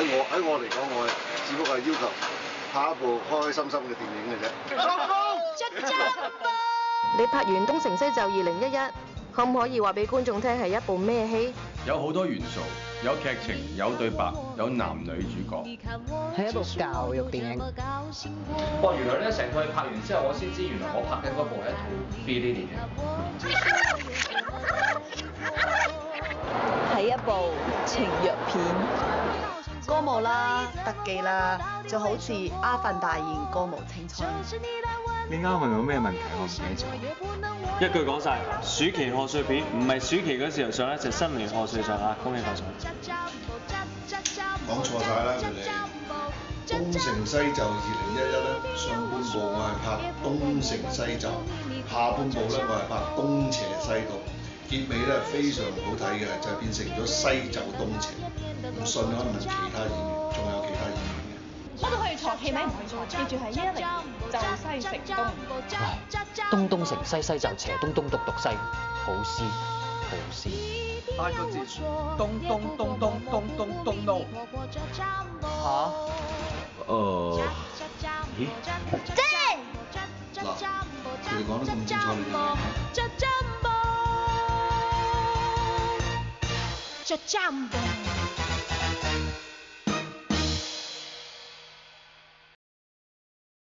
喺我嚟講，我只不過係要求拍一部開開心心嘅電影嘅啫。你拍完《東成西就2011》，可唔可以話俾觀眾聽係一部咩戲？有好多元素，有劇情，有對白，有男女主角，係一部教育電影。哇！原來咧成套戲拍完之後，我先知原來我拍緊嗰部係一套 BL 電影。係一部情虐片。歌舞啦、特技啦，就好似《阿凡達》演歌舞青春。你啱問我咩問題？我唔記得咗。一句講晒，暑期賀歲片唔係暑期嗰時候上，就新年賀歲上啊！恭喜發財！講錯晒啦佢哋。東成西就2011咧，上半部我係拍東成西就，下半部咧我係拍東邪西毒，結尾咧非常好睇嘅，就變成咗西就東邪。唔信可以問其他演員，仲有其他演員嘅。乜都可以錯，戲名唔可以錯，記住係110就西成東。唉，東東成西西就邪，東東獨獨西，好詩好詩。8個字，東東東東東東東東。嚇？咦？嗱，佢哋講得咁清楚，你點？